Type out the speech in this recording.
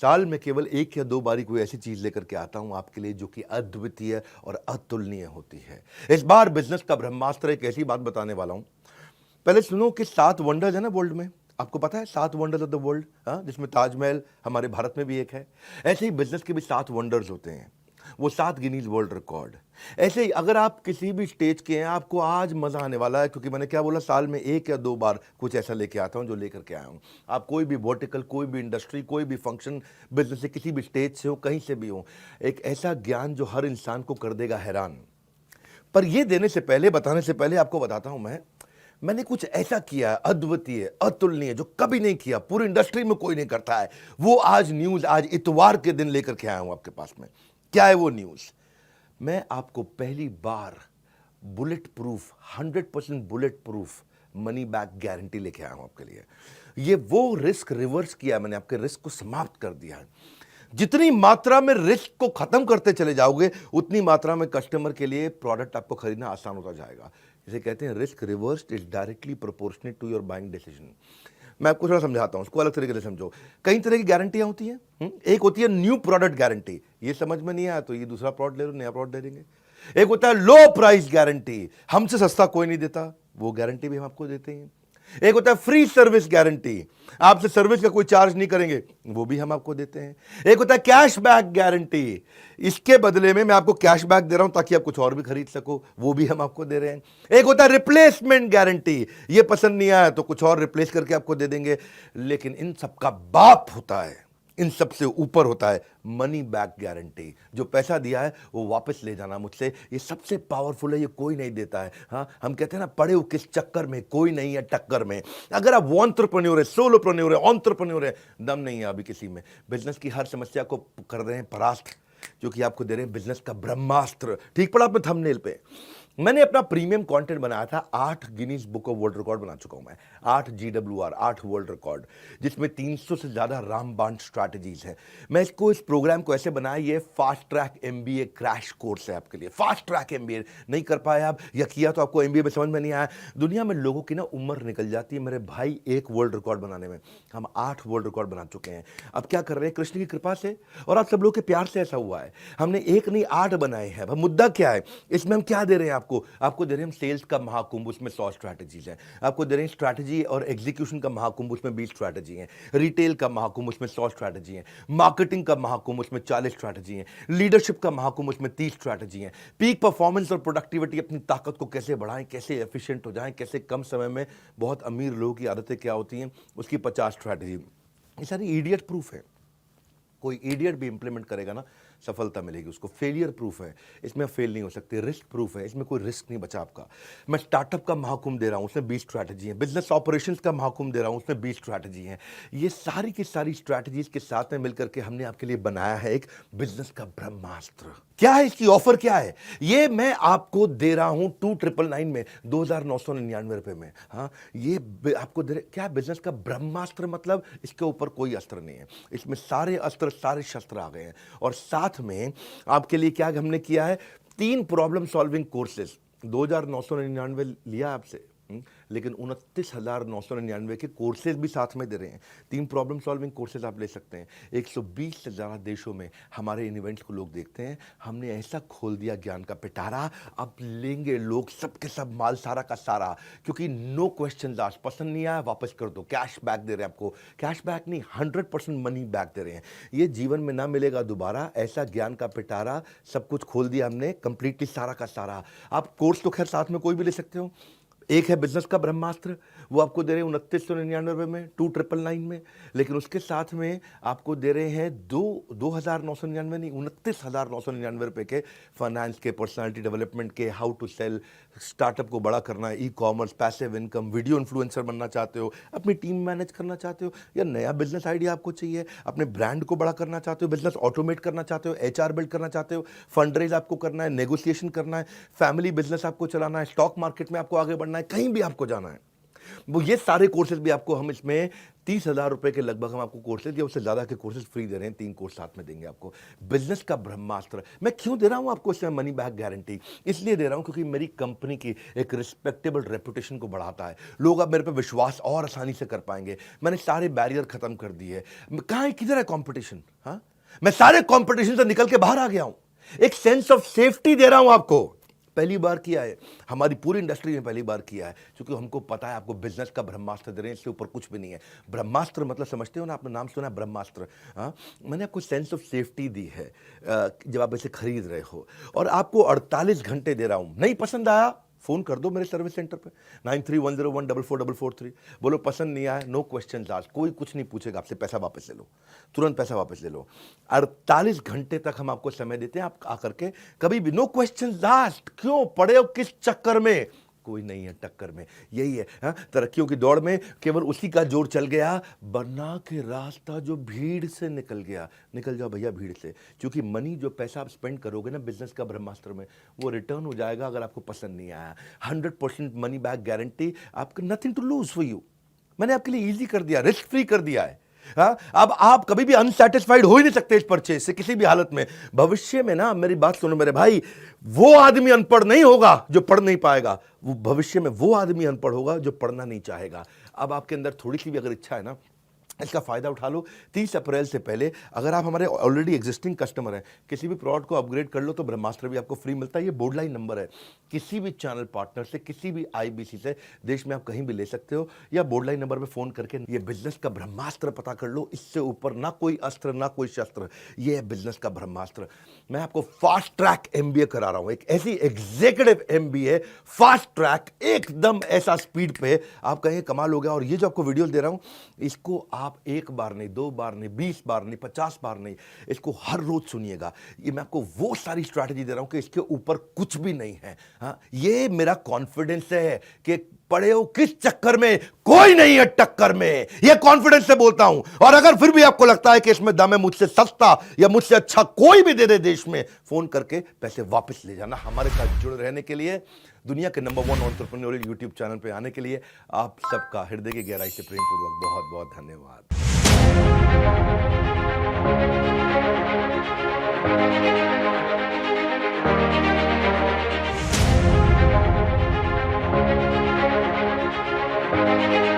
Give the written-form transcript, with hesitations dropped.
साल में केवल एक या दो बारी कोई ऐसी चीज लेकर के आता हूं आपके लिए जो कि अद्वितीय और अतुलनीय होती है। इस बार बिजनेस का ब्रह्मास्त्र एक ऐसी बात बताने वाला हूं। पहले सुनो कि 7 वंडर्स है ना वर्ल्ड में। आपको पता है 7 वंडर्स ऑफ द वर्ल्ड, हाँ, जिसमें ताजमहल हमारे भारत में भी एक है। ऐसे ही बिजनेस के भी 7 वंडर्स होते हैं, वो 7 गिनीज वर्ल्ड रिकॉर्ड। ऐसे ही अगर आप किसी भी स्टेज के हैं, आपको आज मजा आने वाला है, क्योंकि मैंने क्या बोला, साल में एक या दो बार कुछ ऐसा लेके आता हूं जो लेकर के आया हूं। आप कोई भी वर्टिकल, कोई भी इंडस्ट्री, कोई भी फंक्शन, बिजनेस से किसी भी स्टेज से हो, कहीं से भी हो, एक ऐसा ज्ञान जो हर इंसान को कर देगा हैरान। पर ये देने से पहले, बताने से पहले आपको बताता हूं मैंने कुछ ऐसा किया है अद्वितीय, अतुलनीय, जो कभी नहीं किया, पूरी इंडस्ट्री में कोई नहीं करता है। वो आज न्यूज, आज इतवार के दिन लेकर के आया हूं आपके पास में। क्या है वो न्यूज? मैं आपको पहली बार bullet proof, 100% bullet proof money back guarantee लेके आया हूं आपके लिए। ये वो रिस्क रिवर्स किया, मैंने आपके रिस्क को समाप्त कर दिया है। जितनी मात्रा में रिस्क को खत्म करते चले जाओगे, उतनी मात्रा में कस्टमर के लिए प्रोडक्ट आपको खरीदना आसान होता जाएगा। इसे कहते हैं risk reversed is directly proportionate to your buying decision. मैं आपको थोड़ा समझाता हूं, उसको अलग तरीके से समझो। कई तरह की गारंटियां होती हैं। एक होती है न्यू प्रोडक्ट गारंटी, ये समझ में नहीं आया तो ये दूसरा प्रोडक्ट ले लो, नया प्रोडक्ट दे देंगे। एक होता है लो प्राइस गारंटी, हमसे सस्ता कोई नहीं देता, वो गारंटी भी हम आपको देते हैं। एक होता है फ्री सर्विस गारंटी, आपसे सर्विस का कोई चार्ज नहीं करेंगे, वो भी हम आपको देते हैं। एक होता है कैश बैक गारंटी, इसके बदले में मैं आपको कैश बैक दे रहा हूं ताकि आप कुछ और भी खरीद सको, वो भी हम आपको दे रहे हैं। एक होता है रिप्लेसमेंट गारंटी, ये पसंद नहीं आया तो कुछ और रिप्लेस करके आपको दे देंगे। लेकिन इन सबका बाप होता है, इन सबसे ऊपर होता है मनी बैक गारंटी। जो पैसा दिया है वो वापस ले जाना मुझसे, ये सबसे पावरफुल है, ये कोई नहीं देता है। हाँ, हम कहते हैं ना, पड़े हो किस चक्कर में, कोई नहीं है टक्कर में। अगर आप एंटरप्रेन्योर है, सोलोप्रेन्योर है, एंटरप्रेन्योर है, दम नहीं है अभी किसी में, बिजनेस की हर समस्या को कर रहे हैं परास्त, जो कि आपको दे रहे हैं बिजनेस का ब्रह्मास्त्र। ठीक पड़ा आपने थंबनेल पे। मैंने अपना प्रीमियम कंटेंट बनाया था, 8 Guinness book of world record बना चुका हूं मैं, 8 GWR, 8 वर्ल्ड रिकॉर्ड, जिसमें 300 से ज्यादा रामबाण स्ट्रैटेजीज है। मैं इस प्रोग्राम को ऐसे बनाया, ये fast track MBA crash course है आपके लिए। फास्ट ट्रैक MBA नहीं कर पाए आप, या किया तो आपको MBA में समझ में नहीं आया। दुनिया में लोगों की ना उम्र निकल जाती है मेरे भाई एक वर्ल्ड रिकॉर्ड बनाने में, हम 8 वर्ल्ड रिकॉर्ड बना चुके हैं। अब क्या कर रहे हैं, कृष्ण की कृपा से और आप सब लोग के प्यार से ऐसा हुआ है, हमने एक नहीं 8 बनाए हैं। अब मुद्दा क्या है इसमें, हम क्या दे रहे हैं आपको दे रहे हैं हम सेल्स का महाकुंभ, उसमें 100 स्ट्रैटेजीज हैं। आपको दे रहे हैं स्ट्रैटेजी और एग्जीक्यूशन का महाकुंभ, उसमें 20 स्ट्रैटेजी हैं। रिटेल का महाकुंभ, उसमें 100 स्ट्रैटेजी हैं। मार्केटिंग का महाकुंभ, उसमें 40 स्ट्रैटेजी हैं। लीडरशिप का महाकुंभ, उसमें 30 स्ट्रैटेजी हैं। पीक परफॉर्मेंस और प्रोडक्टिविटी, अपनी ताकत को कैसे बढ़ाएं, कैसे एफिशिएंट हो जाएं, कैसे कम समय में बहुत अमीर लोगों की आदतें क्या होती हैं, उसकी 50 स्ट्रैटेजी। ये सारी इडियट प्रूफ है, कोई इडियट भी इंप्लीमेंट करेगा ना, सफलता मिलेगी उसको। फेलियर प्रूफ है, इसमें फेल नहीं हो सकते। रिस्क प्रूफ है, इसमें कोई रिस्क नहीं बचा आपका। मैं स्टार्टअप का महाकुंभ दे रहा हूं, उसमें 20 स्ट्रैटेजी है। बिजनेस ऑपरेशंस का महाकुंभ दे रहा हूं, उसमें 20 स्ट्रैटेजी है। ये सारी की सारी स्ट्रैटेजीज के साथ में मिलकर के हमने आपके लिए बनाया है एक बिजनेस का ब्रह्मास्त्र। क्या है इसकी ऑफर, क्या है ये मैं आपको दे रहा हूं 2999 में, 2999 रुपए में। हाँ, ये आपको दे रहे, क्या बिजनेस का ब्रह्मास्त्र मतलब इसके ऊपर कोई अस्त्र नहीं है, इसमें सारे अस्त्र, सारे शस्त्र आ गए हैं। और साथ में आपके लिए क्या हमने किया है, 3 प्रॉब्लम सॉल्विंग कोर्सेज। 2999 लिया आपसे, लेकिन 29,999 के कोर्सेज भी साथ में दे रहे हैं। 3 प्रॉब्लम सॉल्विंग कोर्सेज आप ले सकते हैं। 120 से ज़्यादा देशों में हमारे इन इवेंट्स को लोग देखते हैं। हमने ऐसा खोल दिया ज्ञान का पिटारा, अब लेंगे लोग सबके सब माल सारा का सारा, क्योंकि नो क्वेश्चन आस्क्ड, पसंद नहीं आया वापस कर दो, कैश बैक दे रहे हैं आपको। कैश बैक नहीं, 100% मनी बैक दे रहे हैं। ये जीवन में ना मिलेगा दोबारा, ऐसा ज्ञान का पिटारा, सब कुछ खोल दिया हमने कंप्लीटली, सारा का सारा। आप कोर्स तो खैर साथ में कोई भी ले सकते हो। एक है बिजनेस का ब्रह्मास्त्र, वो आपको दे रहे हैं 2999 रुपये में, 2999 में। लेकिन उसके साथ में आपको दे रहे हैं 2,999 नहीं, 29,999 रुपये के फाइनेंस के, पर्सनालिटी डेवलपमेंट के, हाउ टू सेल, स्टार्टअप को बड़ा करना है, e-commerce, passive income, video influencer बनना चाहते हो, अपनी टीम मैनेज करना चाहते हो, या नया बिजनेस आइडिया आपको चाहिए, अपने ब्रांड को बड़ा करना चाहते हो, बिजनेस ऑटोमेट करना चाहते हो, HR बिल्ड करना चाहते हो, फंड रेज आपको करना है, नेगोशिएशन करना है, फैमिली बिजनेस आपको चलाना है, स्टॉक मार्केट में आपको आगे बढ़ना है, कहीं भी आपको जाना है, वो ये सारे कोर्सेज भी आपको हम इसमें 30,000 रुपए के लगभग हम आपको कोर्सेज या उससे ज़्यादा के कोर्सेज फ्री दे रहे हैं। 3 कोर्स साथ में देंगे आपको। बिजनेस का ब्रह्मास्त्र मैं क्यों दे रहा हूँ आपको इसमें मनी बैक गारंटी? इसलिए दे रहा हूँ क्योंकि मेरी कंपनी की एक रिस्पेक्टेबल रेपुटेशन को बढ़ाता है। लोग अब मेरे पे विश्वास और आसानी से कर पाएंगे। मैंने सारे बैरियर खत्म कर दिए। कहाँ है, किधर है कॉम्पिटिशन? हाँ, मैं सारे कॉम्पिटिशन से निकल के बाहर आ गया हूँ। एक सेंस ऑफ सेफ्टी दे रहा हूं आपको। पहली बार किया है, हमारी पूरी इंडस्ट्री ने पहली बार किया है, क्योंकि हमको पता है आपको बिजनेस का ब्रह्मास्त्र दे रहे हैं, इससे ऊपर कुछ भी नहीं है। ब्रह्मास्त्र मतलब समझते हो ना, आपने नाम सुना है ब्रह्मास्त्र? हाँ, मैंने आपको सेंस ऑफ सेफ्टी दी है जब आप इसे खरीद रहे हो, और आपको 48 घंटे दे रहा हूं। नहीं पसंद आया, फोन कर दो मेरे सर्विस सेंटर पे 9310144443। बोलो पसंद नहीं आया, नो क्वेश्चन आस्क्ड, कोई कुछ नहीं पूछेगा आपसे, पैसा वापस ले लो, तुरंत पैसा वापस ले लो। 48 घंटे तक हम आपको समय देते हैं, आप आकर के कभी भी नो क्वेश्चन आस्क्ड। क्यों पड़े हो, किस चक्कर में? कोई नहीं है टक्कर में, यही है। हाँ, तरक्कियों की दौड़ में केवल उसी का जोर चल गया, बना के रास्ता जो भीड़ से निकल गया। निकल जाओ भैया भीड़ से, क्योंकि मनी जो पैसा आप स्पेंड करोगे ना बिजनेस का ब्रह्मास्त्र में, वो रिटर्न हो जाएगा अगर आपको पसंद नहीं आया। 100% मनी बैक गारंटी, आपको nothing to lose for you. मैंने आपके लिए इजी कर दिया, रिस्क फ्री कर दिया है। हाँ, अब आप कभी भी अनसेटिस्फाइड हो ही नहीं सकते इस परचेज से किसी भी हालत में। भविष्य में ना, मेरी बात सुनो मेरे भाई, वो आदमी अनपढ़ नहीं होगा जो पढ़ नहीं पाएगा, वो भविष्य में वो आदमी अनपढ़ होगा जो पढ़ना नहीं चाहेगा। अब आपके अंदर थोड़ी सी भी अगर इच्छा है ना, इसका फायदा उठा लो। 30 अप्रैल से पहले अगर आप हमारे ऑलरेडी एग्जिस्टिंग कस्टमर हैं, किसी भी प्रोडक्ट को अपग्रेड कर लो तो ब्रह्मास्त्र भी आपको फ्री मिलता है। ये बोर्ड लाइन नंबर है, किसी भी चैनल पार्टनर से, किसी भी आईबीसी से देश में आप कहीं भी ले सकते हो, या बोर्ड लाइन नंबर पे फोन करके ये बिजनेस का ब्रह्मास्त्र पता कर लो। इससे ऊपर ना कोई अस्त्र ना कोई शस्त्र, ये है बिजनेस का ब्रह्मास्त्र। मैं आपको फास्ट ट्रैक एमबीए करा रहा हूं, एक ऐसी एग्जीक्यूटिव एमबीए, फास्ट ट्रैक, एकदम ऐसा स्पीड पे आप कहें कमाल हो गया। और ये जो आपको वीडियो दे रहा हूं, इसको आप एक बार नहीं, 2 बार नहीं, 20 बार नहीं, 50 बार नहीं, इसको हर रोज सुनिएगा। ये मैं आपको वो सारी स्ट्रैटेजी दे रहा हूं कि इसके ऊपर कुछ भी नहीं है। हाँ, ये मेरा कॉन्फिडेंस है कि पड़े हो किस चक्कर में, कोई नहीं है टक्कर में, ये कॉन्फिडेंस से बोलता हूं। और अगर फिर भी आपको लगता है कि इसमें दम है, मुझसे सस्ता या मुझसे अच्छा कोई भी दे दे देश में, फोन करके पैसे वापस ले जाना। हमारे साथ जुड़े रहने के लिए, दुनिया के नंबर 1 एंटरप्रेन्योरियल यूट्यूब चैनल पे आने के लिए आप सबका हृदय की गहराई से प्रेम पूर्वक बहुत बहुत धन्यवाद। Thank you.